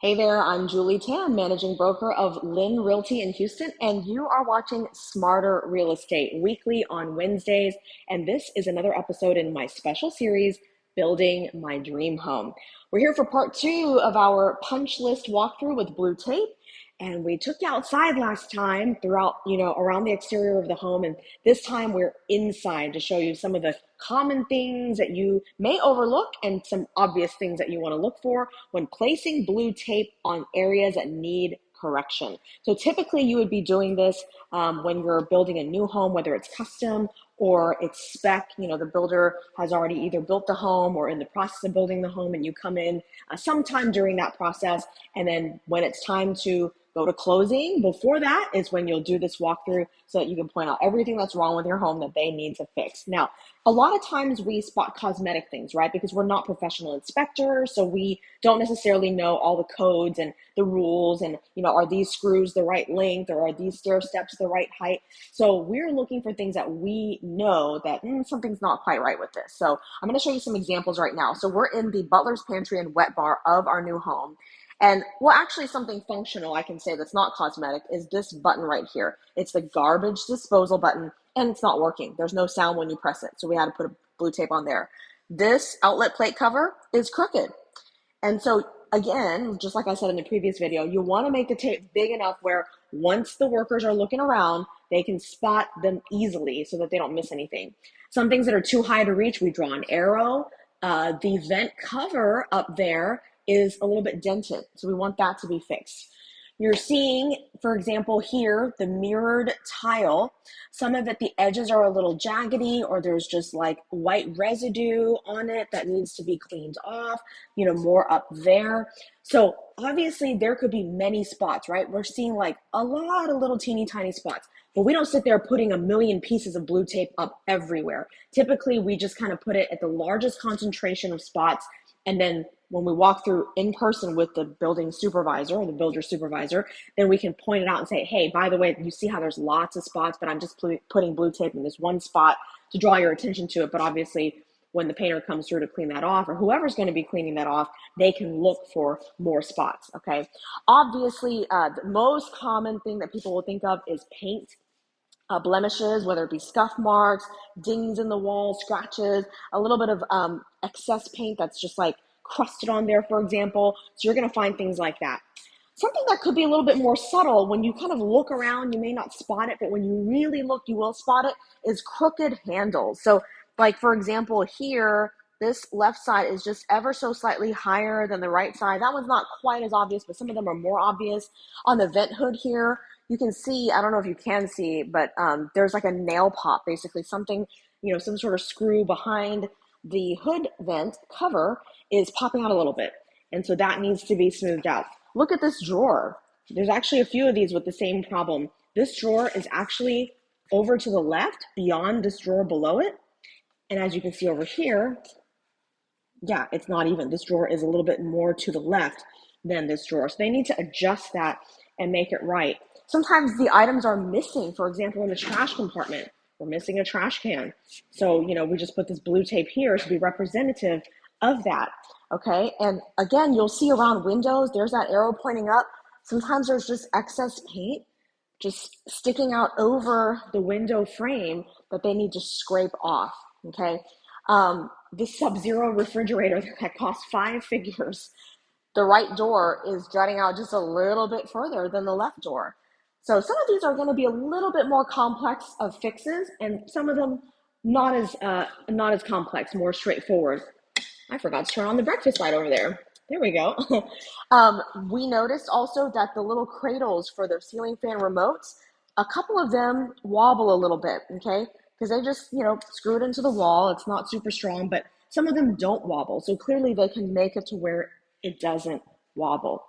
Hey there, I'm Julie Tam, managing broker of LYN Realty in Houston, and you are watching Smarter Real Estate weekly on Wednesdays. And this is another episode in my special series, Building My Dream Home. We're here for part two of our punch list walkthrough with blue tape. And we took you outside last time throughout, around the exterior of the home. And this time we're inside to show you some of the common things that you may overlook and some obvious things that you want to look for when placing blue tape on areas that need correction. So typically you would be doing this when you're building a new home, whether it's custom or it's spec. The builder has already either built the home or in the process of building the home, and you come in sometime during that process. And then when it's time to go to closing, before that is when you'll do this walkthrough so that you can point out everything that's wrong with your home that they need to fix. Now, a lot of times we spot cosmetic things, right? Because we're not professional inspectors, so we don't necessarily know all the codes and the rules and, are these screws the right length or are these stair steps the right height? So we're looking for things that we know that something's not quite right with this. So I'm going to show you some examples right now. So we're in the butler's pantry and wet bar of our new home. And actually something functional I can say that's not cosmetic is this button right here. It's the garbage disposal button, and it's not working. There's no sound when you press it. So we had to put a blue tape on there. This outlet plate cover is crooked. And so again, just like I said in the previous video, you want to make the tape big enough where once the workers are looking around, they can spot them easily so that they don't miss anything. Some things that are too high to reach, we draw an arrow. The vent cover up there is a little bit dented, so we want that to be fixed. You're seeing, for example, here, the mirrored tile. Some of it, the edges are a little jaggedy, or there's just like white residue on it that needs to be cleaned off, more up there. So obviously there could be many spots, right? We're seeing like a lot of little teeny tiny spots, but we don't sit there putting a million pieces of blue tape up everywhere. Typically, we just kind of put it at the largest concentration of spots. And then when we walk through in person with the building supervisor or the builder supervisor, then we can point it out and say, hey, by the way, you see how there's lots of spots, but I'm just putting blue tape in this one spot to draw your attention to it. But obviously, when the painter comes through to clean that off, or whoever's going to be cleaning that off, they can look for more spots, okay? Obviously, the most common thing that people will think of is paint. Blemishes, whether it be scuff marks, dings in the wall, scratches, a little bit of excess paint that's just like crusted on there, for example. So you're going to find things like that. Something that could be a little bit more subtle, when you kind of look around, you may not spot it, but when you really look, you will spot it, is crooked handles. So like, for example, here, this left side is just ever so slightly higher than the right side. That one's not quite as obvious, but some of them are more obvious. On the vent hood here, you can see, I don't know if you can see, but there's like a nail pop, basically something, some sort of screw behind the hood vent cover is popping out a little bit. And so that needs to be smoothed out. Look at this drawer. There's actually a few of these with the same problem. This drawer is actually over to the left beyond this drawer below it. And as you can see over here, yeah, it's not even. This drawer is a little bit more to the left than this drawer. So they need to adjust that and make it right. Sometimes the items are missing. For example, in the trash compartment, we're missing a trash can. So, we just put this blue tape here to be representative of that, okay? And again, you'll see around windows, there's that arrow pointing up. Sometimes there's just excess paint just sticking out over the window frame that they need to scrape off, okay? This Sub-Zero refrigerator that costs 5 figures, the right door is jutting out just a little bit further than the left door. So some of these are going to be a little bit more complex of fixes, and some of them not as complex, more straightforward. I forgot to turn on the breakfast light over there. There we go. We noticed also that the little cradles for the ceiling fan remotes, a couple of them wobble a little bit, okay? Because they just, screw it into the wall. It's not super strong, but some of them don't wobble. So clearly they can make it to where it doesn't wobble.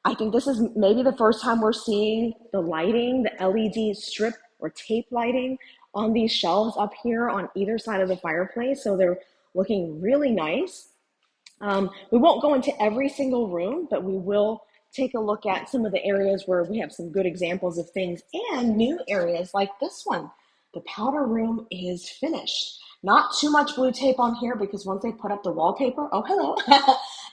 I think this is maybe the first time we're seeing the lighting, the LED strip or tape lighting on these shelves up here on either side of the fireplace. So they're looking really nice. We won't go into every single room, but we will take a look at some of the areas where we have some good examples of things and new areas like this one. The powder room is finished. Not too much blue tape on here because once they put up the wallpaper, oh, hello.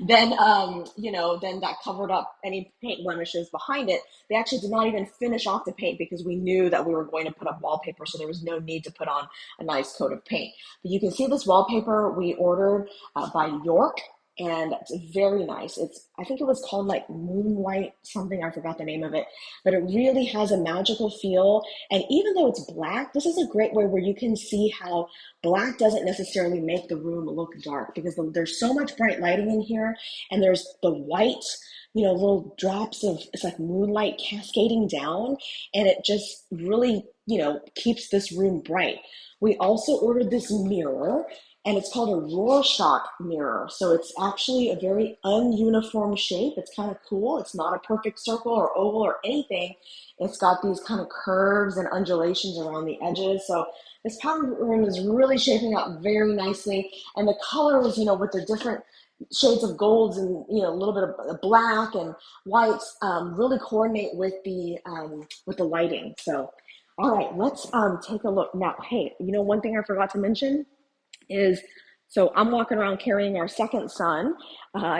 then then that covered up any paint blemishes behind it. They actually did not even finish off the paint because we knew that we were going to put up wallpaper, so there was no need to put on a nice coat of paint. But you can see this wallpaper we ordered by York, and it's very nice. I think it was called like Moonlight something, I forgot the name of it, but it really has a magical feel. And even though it's black, this is a great way where you can see how black doesn't necessarily make the room look dark, because there's so much bright lighting in here, and there's the white, little drops of, it's like moonlight cascading down, and it just really, keeps this room bright. We also ordered this mirror, and it's called a Rorschach mirror. So it's actually a very ununiform shape. It's kind of cool. It's not a perfect circle or oval or anything. It's got these kind of curves and undulations around the edges. So this powder room is really shaping up very nicely. And the colors, with the different shades of golds and, a little bit of black and whites, really coordinate with the lighting. So, all right, let's take a look. Now, hey, one thing I forgot to mention is, so I'm walking around carrying our second son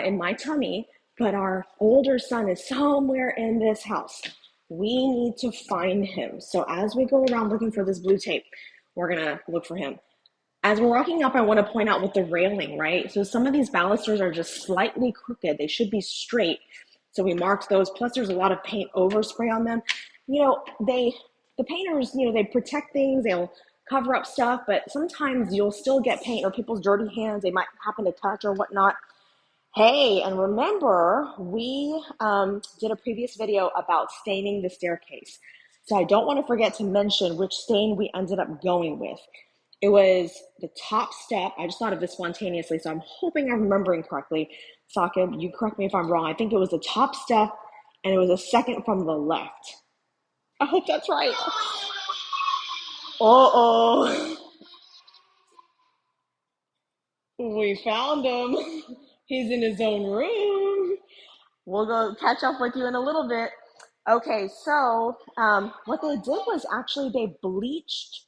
in my tummy, but our older son is somewhere in this house. We need to find him. So as we go around looking for this blue tape, we're gonna look for him. As we're walking up, I want to point out with the railing, right? So some of these balusters are just slightly crooked. They should be straight. So we marked those. Plus there's a lot of paint overspray on them. The painters, they protect things. They'll cover up stuff, but sometimes you'll still get paint or people's dirty hands they might happen to touch or whatnot. Hey, and remember, we did a previous video about staining the staircase. So I don't want to forget to mention which stain we ended up going with. It was the top step. I just thought of this spontaneously, so I'm hoping I'm remembering correctly. Sakib, you correct me if I'm wrong. I think it was the top step, and it was the second from the left. I hope that's right. Uh-oh. We found him. He's in his own room. We'll go catch up with you in a little bit. Okay, so what they did was actually they bleached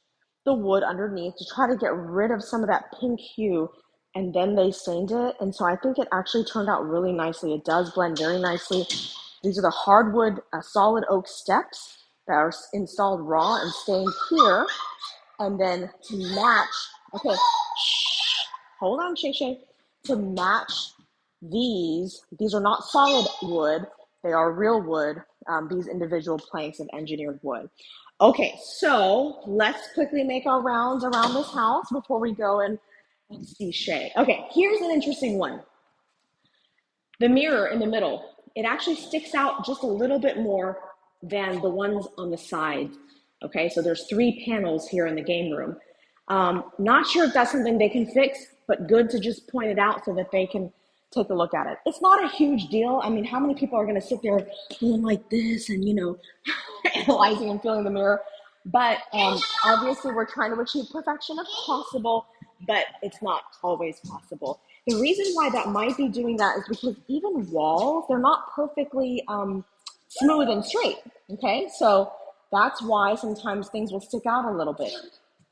the wood underneath to try to get rid of some of that pink hue, and then they stained it. And so I think it actually turned out really nicely. It does blend very nicely. These are the hardwood solid oak steps that are installed raw and stained here. And then to match, okay, hold on, Shay Shay. To match these are not solid wood, they are real wood, these individual planks of engineered wood. Okay, so let's quickly make our rounds around this house before we go and let's see Shay. Okay, here's an interesting one. The mirror in the middle, it actually sticks out just a little bit more than the ones on the side. Okay, so there's 3 panels here in the game room. Not sure if that's something they can fix, but good to just point it out so that they can take a look at it. It's not a huge deal. I mean, how many people are going to sit there doing like this and, analyzing and feeling the mirror? But obviously we're trying to achieve perfection if possible, but it's not always possible. The reason why that might be doing that is because even walls, they're not perfectly smooth and straight, okay? So that's why sometimes things will stick out a little bit.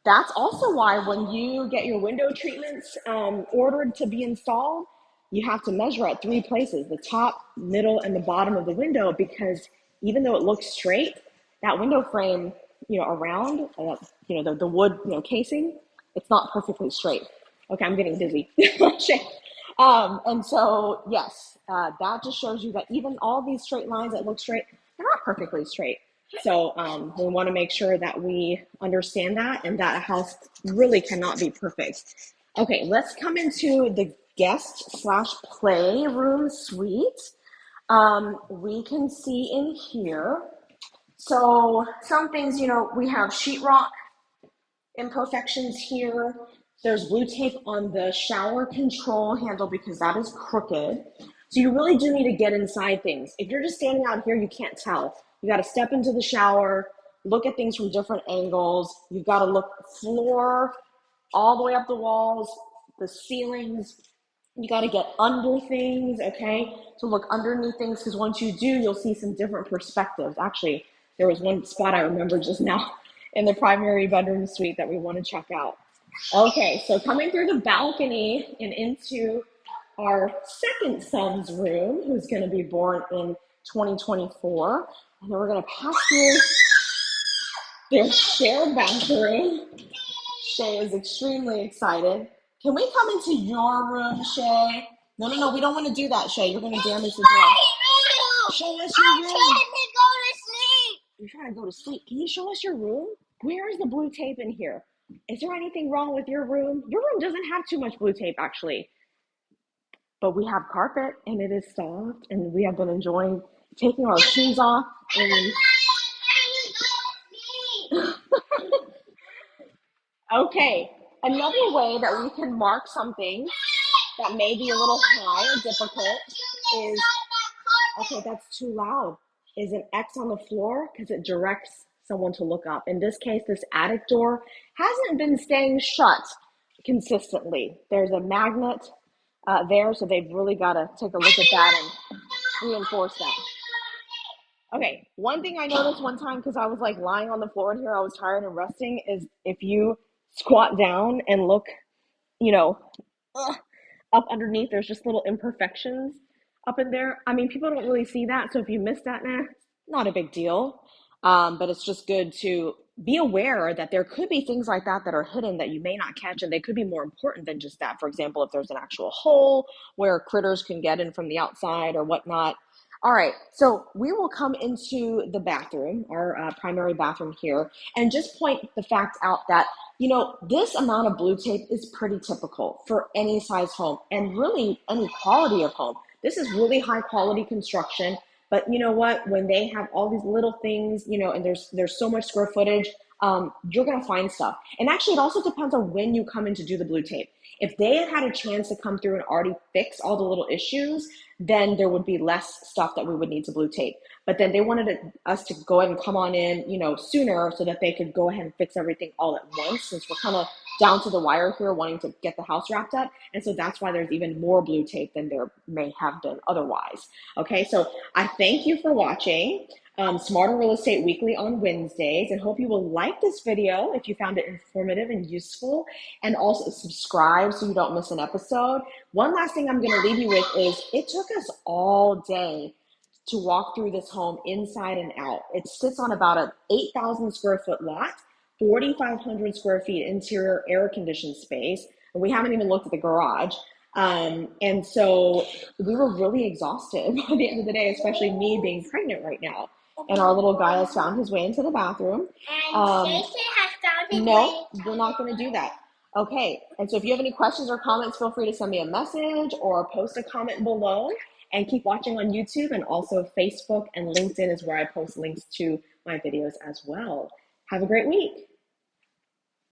That's also why when you get your window treatments ordered to be installed, you have to measure at 3 places, the top, middle, and the bottom of the window, because even though it looks straight, that window frame, around, the wood, casing, it's not perfectly straight. Okay, I'm getting dizzy. And so, yes, that just shows you that even all these straight lines that look straight, they're not perfectly straight. So we want to make sure that we understand that and that a house really cannot be perfect. Okay, let's come into the guest/playroom suite. We can see in here. So some things, we have sheetrock imperfections here. There's blue tape on the shower control handle because that is crooked. So you really do need to get inside things. If you're just standing out here, you can't tell. You got to step into the shower, look at things from different angles. You've got to look floor all the way up the walls, the ceilings. You got to get under things, okay? To look underneath things, because once you do, you'll see some different perspectives. Actually, there was one spot I remember just now in the primary bedroom suite that we want to check out. Okay, so coming through the balcony and into our second son's room, who's going to be born in 2024. And then we're going to pass through their shared bathroom. Shay is extremely excited. Can we come into your room, Shay? No, we don't want to do that, Shay. You're going to damage the door. Show us your room. I'm trying to go to sleep. You're trying to go to sleep. Can you show us your room? Where is the blue tape in here? Is there anything wrong with your room? Your room doesn't have too much blue tape, actually. But we have carpet, and it is soft, and we have been enjoying taking our shoes off. And okay, another way that we can mark something that may be a little high or difficult is, okay, that's too loud, is an X on the floor because it directs someone to look up. In this case, this attic door hasn't been staying shut consistently. There's a magnet there, so they've really got to take a look at that and reinforce that. Okay, one thing I noticed one time, because I was like lying on the floor in here, I was tired and resting, is if you squat down and look, up underneath, there's just little imperfections up in there. I mean, people don't really see that, so if you miss that, not a big deal. But it's just good to be aware that there could be things like that that are hidden that you may not catch, and they could be more important than just that. For example, if there's an actual hole where critters can get in from the outside or whatnot. All right, so we will come into the bathroom, our primary bathroom here, and just point the fact out that, this amount of blue tape is pretty typical for any size home and really any quality of home. This is really high quality construction. But you know what? When they have all these little things, and there's so much square footage, you're gonna find stuff. And actually, it also depends on when you come in to do the blue tape. If they had a chance to come through and already fix all the little issues, then there would be less stuff that we would need to blue tape. But then they wanted us to go ahead and come on in, sooner, so that they could go ahead and fix everything all at once, since we're kind of down to the wire here wanting to get the house wrapped up. And so that's why there's even more blue tape than there may have been otherwise. Okay, so I thank you for watching Smarter Real Estate Weekly on Wednesdays, and hope you will like this video if you found it informative and useful, and also subscribe so you don't miss an episode. One last thing I'm going to leave you with is it took us all day to walk through this home inside and out. It sits on about an 8,000 square foot lot, 4,500 square feet interior air conditioned space, and we haven't even looked at the garage. And so we were really exhausted by the end of the day, especially me being pregnant right now. And our little guy has found his way into the bathroom. No, we're not going to do that. Okay, and so if you have any questions or comments, feel free to send me a message or post a comment below. And keep watching on YouTube, and also Facebook and LinkedIn is where I post links to my videos as well. Have a great week.